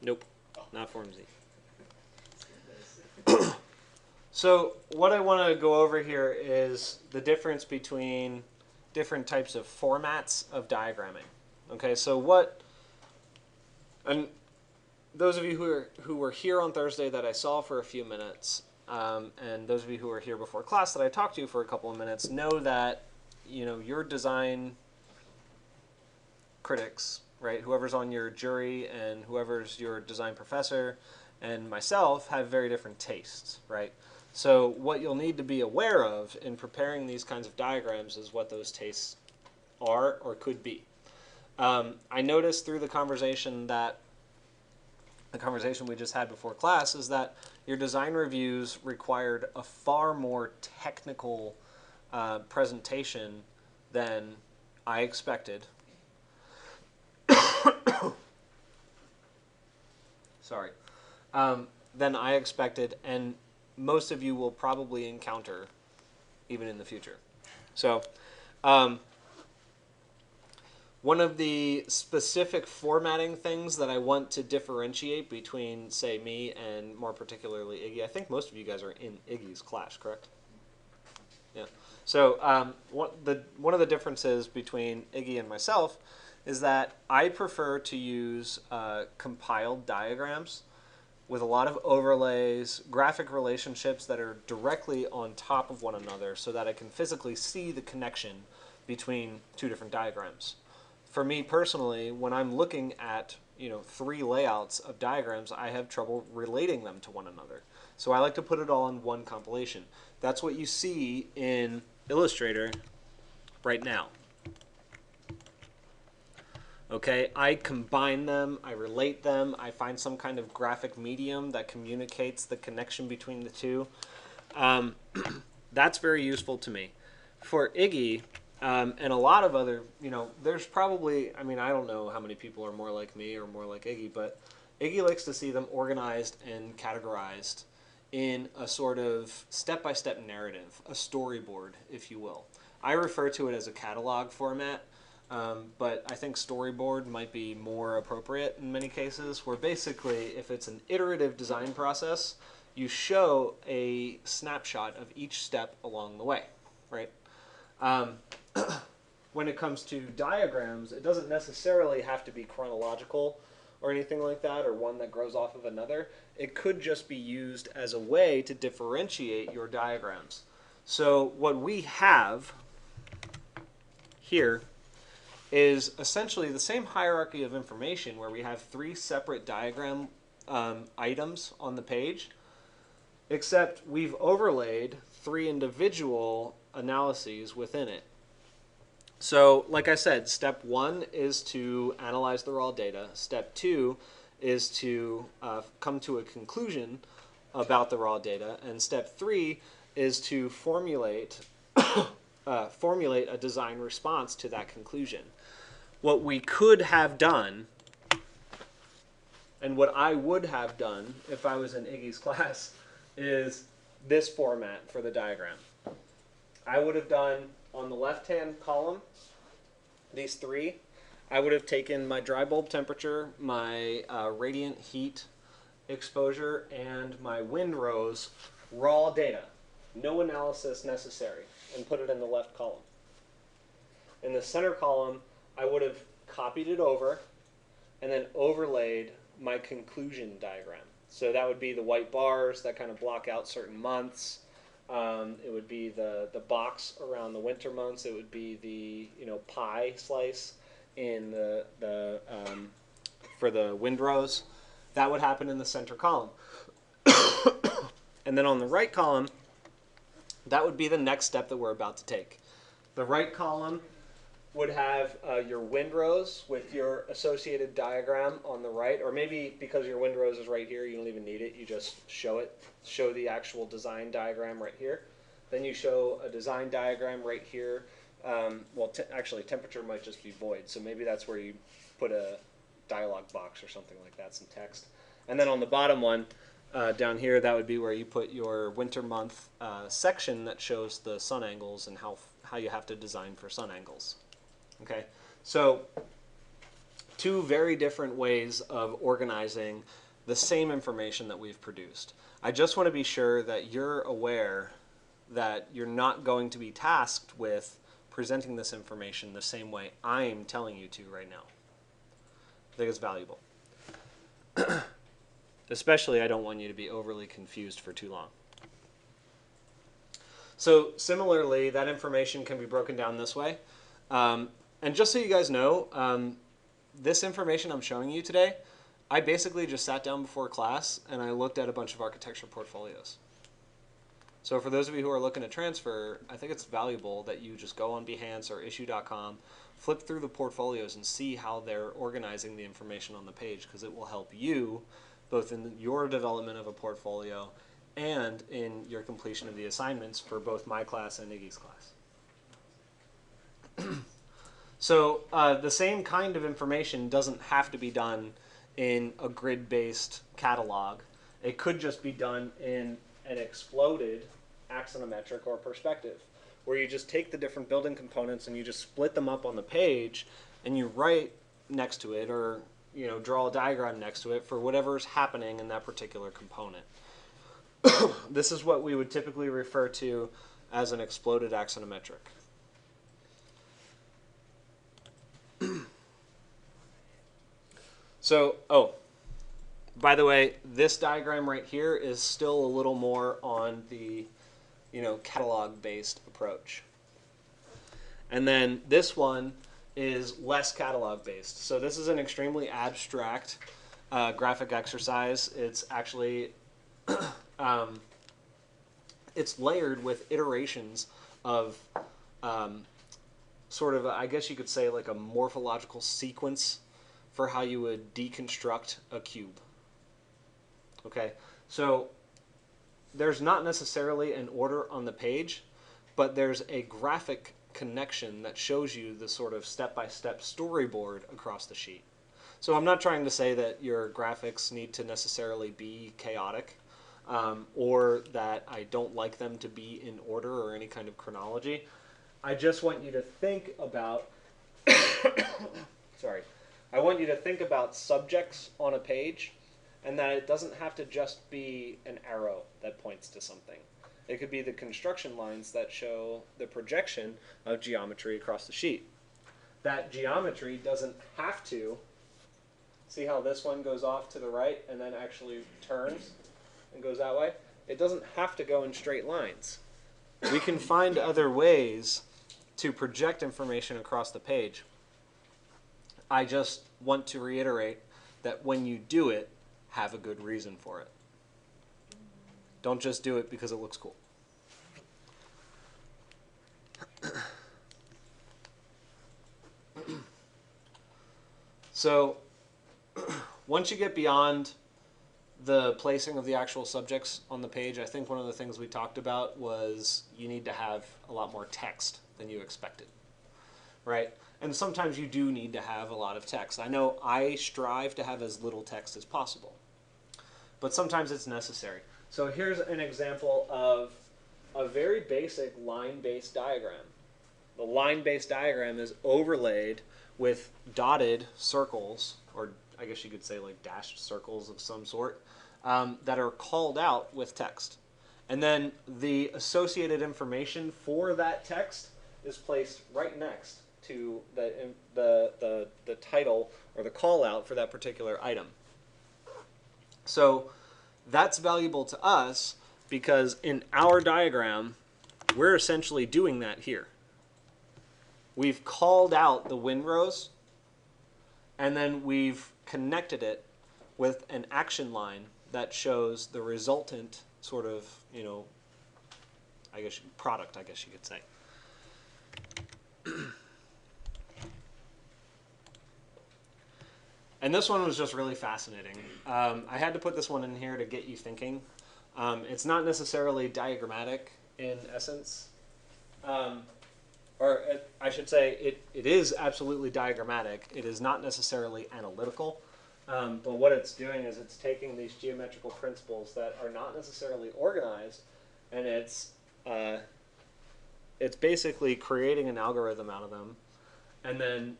Nope, not Form Z. So what I want to go over here is the difference between different types of formats of diagramming. Okay, so and those of you who were here on Thursday that I saw for a few minutes, and those of you who were here before class that I talked to for a couple of minutes, know that your design critics, right, whoever's on your jury and whoever's your design professor and myself have very different tastes, right? So what you'll need to be aware of in preparing these kinds of diagrams is what those tastes are or could be. I noticed through the conversation we just had before class is that your design reviews required a far more technical presentation than I expected. Sorry. Than I expected, and most of you will probably encounter even in the future. So one of the specific formatting things that I want to differentiate between, say, me and more particularly Iggy, I think most of you guys are in Iggy's class, correct? Yeah. So one of the differences between Iggy and myself is that I prefer to use compiled diagrams with a lot of overlays, graphic relationships that are directly on top of one another so that I can physically see the connection between two different diagrams. For me personally, when I'm looking at 3 layouts of diagrams, I have trouble relating them to one another. So I like to put it all in one compilation. That's what you see in Illustrator right now. Okay, I combine them, I relate them, I find some kind of graphic medium that communicates the connection between the two. That's very useful to me. For Iggy, and a lot of other, there's probably, I don't know how many people are more like me or more like Iggy, but Iggy likes to see them organized and categorized in a sort of step-by-step narrative, a storyboard, if you will. I refer to it as a catalog format. But I think storyboard might be more appropriate in many cases, where basically if it's an iterative design process, you show a snapshot of each step along the way, right? When it comes to diagrams, it doesn't necessarily have to be chronological or anything like that, or one that grows off of another. It could just be used as a way to differentiate your diagrams. So what we have here is essentially the same hierarchy of information where we have 3 separate diagram items on the page, except we've overlaid 3 individual analyses within it. So, like I said, step 1 is to analyze the raw data. Step 2 is to come to a conclusion about the raw data. And step 3 is to formulate a design response to that conclusion. What we could have done, and what I would have done if I was in Iggy's class, is this format for the diagram. I would have done, on the left-hand column, these 3. I would have taken my dry bulb temperature, my radiant heat exposure, and my windrows raw data, no analysis necessary, and put it in the left column. In the center column, I would have copied it over and then overlaid my conclusion diagram. So that would be the white bars that kind of block out certain months. It would be the box around the winter months. It would be the pie slice in for the windrows. That would happen in the center column. And then on the right column, that would be the next step that we're about to take. The right column would have your windrows with your associated diagram on the right, or maybe because your windrows is right here, you don't even need it. You just show the actual design diagram right here. Then you show a design diagram right here. Actually, temperature might just be void, so maybe that's where you put a dialog box or something like that, some text. And then on the bottom one, down here, that would be where you put your winter month section that shows the sun angles and how you have to design for sun angles. Okay, so two very different ways of organizing the same information that we've produced. I just want to be sure that you're aware that you're not going to be tasked with presenting this information the same way I'm telling you to right now. I think it's valuable. Especially, I don't want you to be overly confused for too long. So similarly, that information can be broken down this way. And just so you guys know, this information I'm showing you today, I basically just sat down before class and I looked at a bunch of architecture portfolios. So for those of you who are looking to transfer, I think it's valuable that you just go on Behance or issue.com, flip through the portfolios and see how they're organizing the information on the page, because it will help you both in your development of a portfolio and in your completion of the assignments for both my class and Iggy's class. So the same kind of information doesn't have to be done in a grid-based catalog. It could just be done in an exploded axonometric or perspective, where you just take the different building components and you just split them up on the page and you write next to it, or draw a diagram next to it for whatever's happening in that particular component. This is what we would typically refer to as an exploded axonometric. So, by the way, this diagram right here is still a little more on the, catalog-based approach. And then this one is less catalog-based. So this is an extremely abstract graphic exercise. It's actually, it's layered with iterations of sort of, I guess you could say, like a morphological sequence for how you would deconstruct a cube. Okay, so there's not necessarily an order on the page, but there's a graphic connection that shows you the sort of step-by-step storyboard across the sheet. So I'm not trying to say that your graphics need to necessarily be chaotic, or that I don't like them to be in order or any kind of chronology. I just want you to think about sorry. I want you to think about subjects on a page, and that it doesn't have to just be an arrow that points to something. It could be the construction lines that show the projection of geometry across the sheet. That geometry doesn't have to, see how this one goes off to the right and then actually turns and goes that way? It doesn't have to go in straight lines. We can find other ways to project information across the page. I just want to reiterate that when you do it, have a good reason for it. Don't just do it because it looks cool. So once you get beyond the placing of the actual subjects on the page, I think one of the things we talked about was you need to have a lot more text than you expected, right? And sometimes you do need to have a lot of text. I know I strive to have as little text as possible, but sometimes it's necessary. So here's an example of a very basic line-based diagram. The line-based diagram is overlaid with dotted circles, or I guess you could say like dashed circles of some sort, that are called out with text. And then the associated information for that text is placed right next to the title or the call out for that particular item. So that's valuable to us because in our diagram, we're essentially doing that here. We've called out the windrows, and then we've connected it with an action line that shows the resultant sort of, I guess product, I guess you could say. And this one was just really fascinating. I had to put this one in here to get you thinking. It's not necessarily diagrammatic in essence. I should say it is absolutely diagrammatic. It is not necessarily analytical. But what it's doing is it's taking these geometrical principles that are not necessarily organized, and it's basically creating an algorithm out of them, and then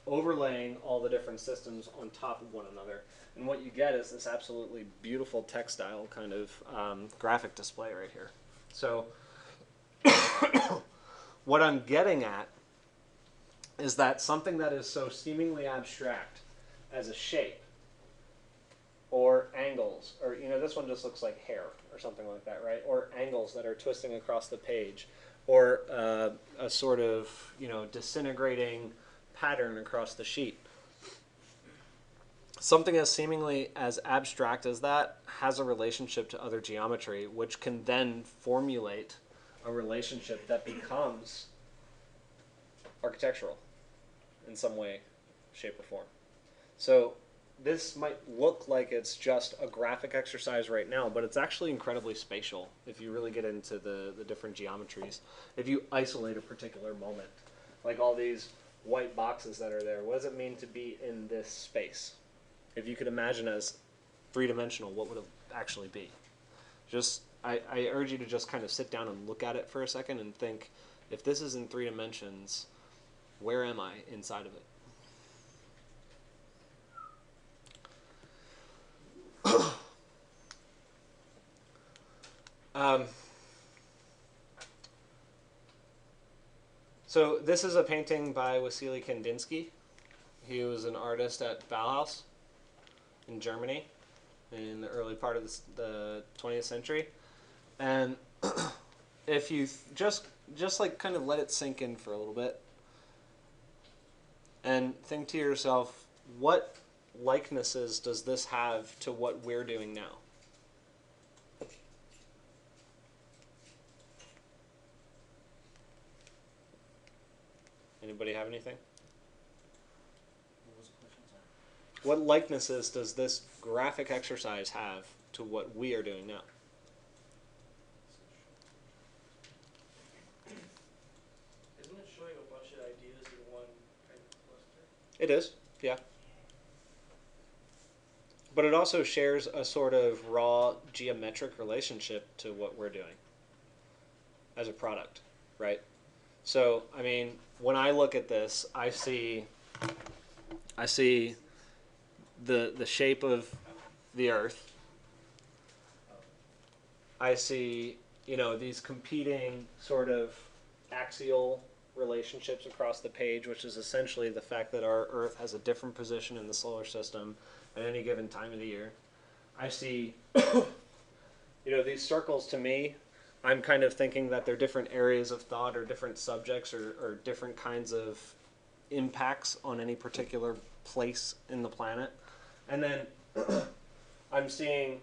overlaying all the different systems on top of one another. And what you get is this absolutely beautiful textile kind of graphic display right here. So what I'm getting at is that something that is so seemingly abstract as a shape or angles, or this one just looks like hair or something like that, right? Or angles that are twisting across the page, or a sort of disintegrating pattern across the sheet. Something as seemingly as abstract as that has a relationship to other geometry, which can then formulate a relationship that becomes architectural in some way, shape, or form. So this might look like it's just a graphic exercise right now, but it's actually incredibly spatial if you really get into the different geometries. If you isolate a particular moment, like all these white boxes that are there, what does it mean to be in this space? If you could imagine as three-dimensional, what would it actually be? I urge you to just kind of sit down and look at it for a second and think, if this is in 3 dimensions, where am I inside of it? So this is a painting by Wassily Kandinsky. He was an artist at Bauhaus in Germany in the early part of the 20th century. And if you just like kind of let it sink in for a little bit and think to yourself, what likenesses does this have to what we're doing now? Anybody have anything? What was the question, sorry? What likenesses does this graphic exercise have to what we are doing now? Isn't it showing a bunch of ideas in one kind of cluster? It is, yeah. But it also shares a sort of raw geometric relationship to what we're doing as a product, right? So, I mean, when I look at this, I see the shape of the Earth. I see, these competing sort of axial relationships across the page, which is essentially the fact that our Earth has a different position in the solar system at any given time of the year. I see, these circles to me, I'm kind of thinking that they're different areas of thought or different subjects or different kinds of impacts on any particular place in the planet. And then I'm seeing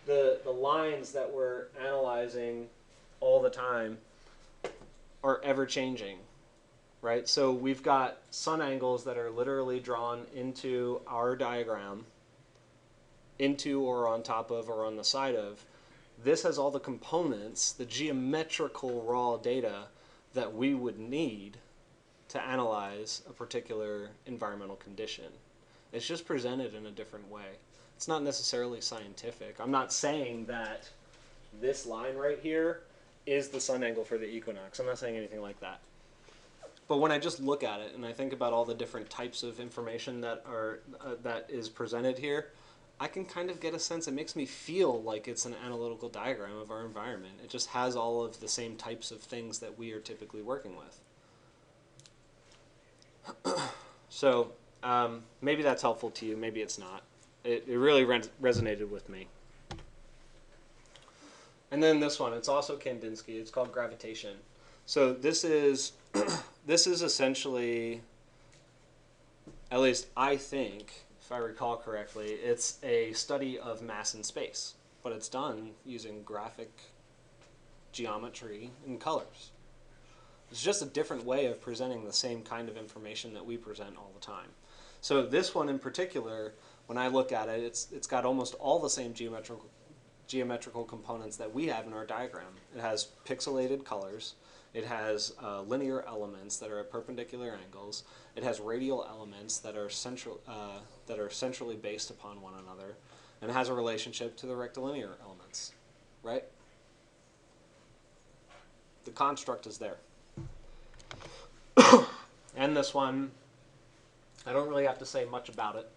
the lines that we're analyzing all the time are ever changing, right? So we've got sun angles that are literally drawn into our diagram, into or on top of or on the side of. This has all the components, the geometrical raw data that we would need to analyze a particular environmental condition. It's just presented in a different way. It's not necessarily scientific. I'm not saying that this line right here is the sun angle for the equinox. I'm not saying anything like that. But when I just look at it and I think about all the different types of information that is presented here, I can kind of get a sense, it makes me feel like it's an analytical diagram of our environment. It just has all of the same types of things that we are typically working with. So maybe that's helpful to you, maybe it's not. It really resonated with me. And then this one, it's also Kandinsky, it's called Gravitation. So this is essentially, at least I think, if I recall correctly, it's a study of mass in space, but it's done using graphic geometry and colors. It's just a different way of presenting the same kind of information that we present all the time. So this one in particular, when I look at it, it's got almost all the same geometrical components that we have in our diagram. It has pixelated colors. It has linear elements that are at perpendicular angles. It has radial elements that are centrally based upon one another, and it has a relationship to the rectilinear elements, right? The construct is there. And this one I don't really have to say much about it.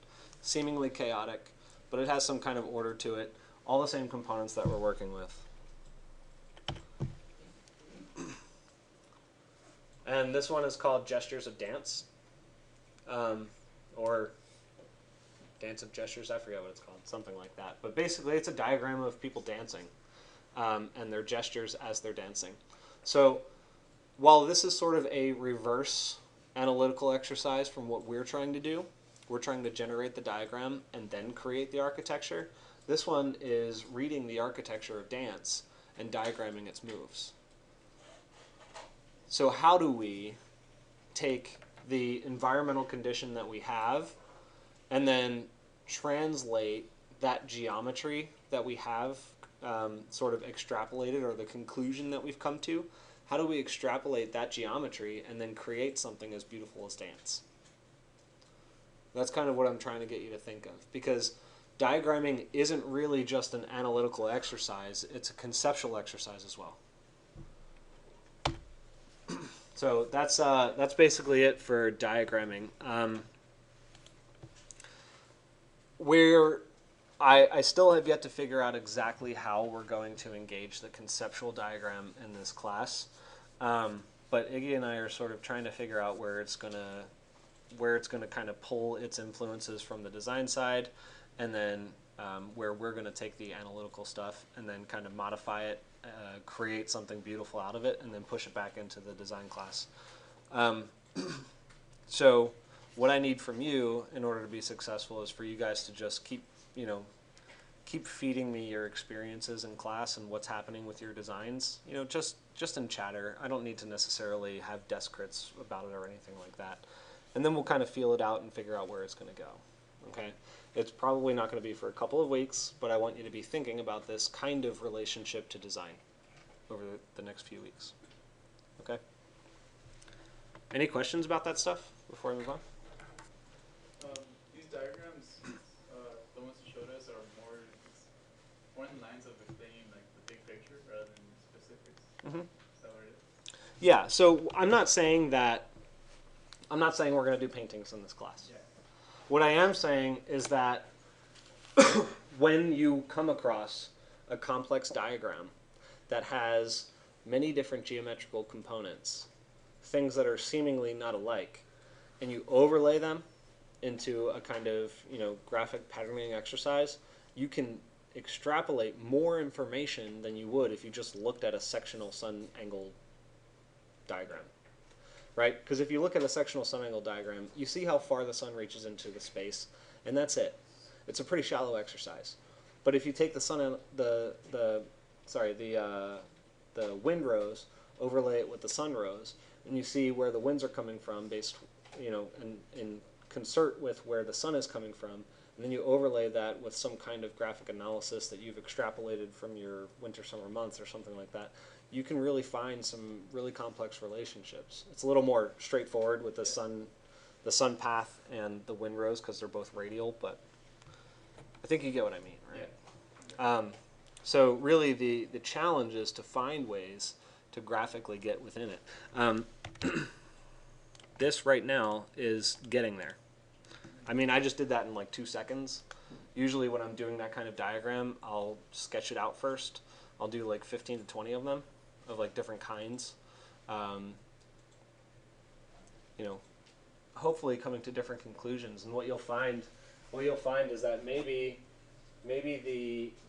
Seemingly chaotic, but it has some kind of order to it. All the same components that we're working with. And this one is called Gestures of Dance. Or Dance of Gestures, I forget what it's called, something like that. But basically it's a diagram of people dancing and their gestures as they're dancing. So while this is sort of a reverse analytical exercise from what we're trying to do, we're trying to generate the diagram and then create the architecture. This one is reading the architecture of dance and diagramming its moves. So how do we take the environmental condition that we have and then translate that geometry that we have sort of extrapolated, or the conclusion that we've come to? How do we extrapolate that geometry and then create something as beautiful as dance? That's kind of what I'm trying to get you to think of, because diagramming isn't really just an analytical exercise, it's a conceptual exercise as well. So that's basically it for diagramming. I still have yet to figure out exactly how we're going to engage the conceptual diagram in this class, but Iggy and I are sort of trying to figure out where it's gonna kind of pull its influences from the design side, and then where we're going to take the analytical stuff and then kind of modify it, create something beautiful out of it, and then push it back into the design class. So what I need from you in order to be successful is for you guys to just keep feeding me your experiences in class and what's happening with your designs, just in chatter. I don't need to necessarily have desk crits about it or anything like that. And then we'll kind of feel it out and figure out where it's going to go. Okay? It's probably not going to be for a couple of weeks, but I want you to be thinking about this kind of relationship to design over the next few weeks. Okay? Any questions about that stuff before I move on? These diagrams, the ones you showed us, are more in the lines of explaining like the big picture rather than specifics. Mm-hmm. Is that what it is? Yeah. So I'm not saying we're going to do paintings in this class. Yeah. What I am saying is that when you come across a complex diagram that has many different geometrical components, things that are seemingly not alike, and you overlay them into a kind of graphic patterning exercise, you can extrapolate more information than you would if you just looked at a sectional sun angle diagram. Right? Because if you look at a sectional sun angle diagram, you see how far the sun reaches into the space, and that's it. It's a pretty shallow exercise. But if you take the wind rows, overlay it with the sun rows, and you see where the winds are coming from based, in concert with where the sun is coming from, and then you overlay that with some kind of graphic analysis that you've extrapolated from your winter summer months or something like that, you can really find some really complex relationships. It's a little more straightforward with the sun path and the wind rows because they're both radial, but I think you get what I mean, right? Yeah. So really the challenge is to find ways to graphically get within it. This right now is getting there. I mean, I just did that in like 2 seconds. Usually when I'm doing that kind of diagram, I'll sketch it out first. I'll do like 15 to 20 of them, of like different kinds. Hopefully coming to different conclusions. And what you'll find is that maybe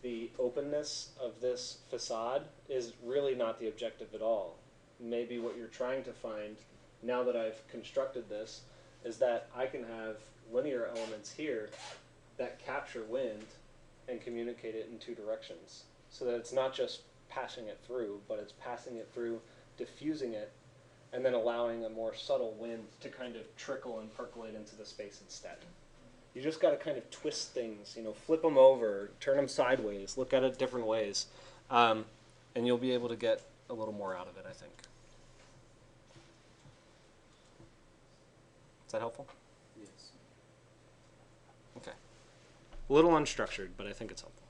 the openness of this facade is really not the objective at all. Maybe what you're trying to find, now that I've constructed this, is that I can have linear elements here that capture wind and communicate it in 2 directions. So that it's not just passing it through, but it's passing it through, diffusing it, and then allowing a more subtle wind to kind of trickle and percolate into the space instead. You just got to kind of twist things, flip them over, turn them sideways, look at it different ways, and you'll be able to get a little more out of it, I think. Is that helpful? Yes. Okay. A little unstructured, but I think it's helpful.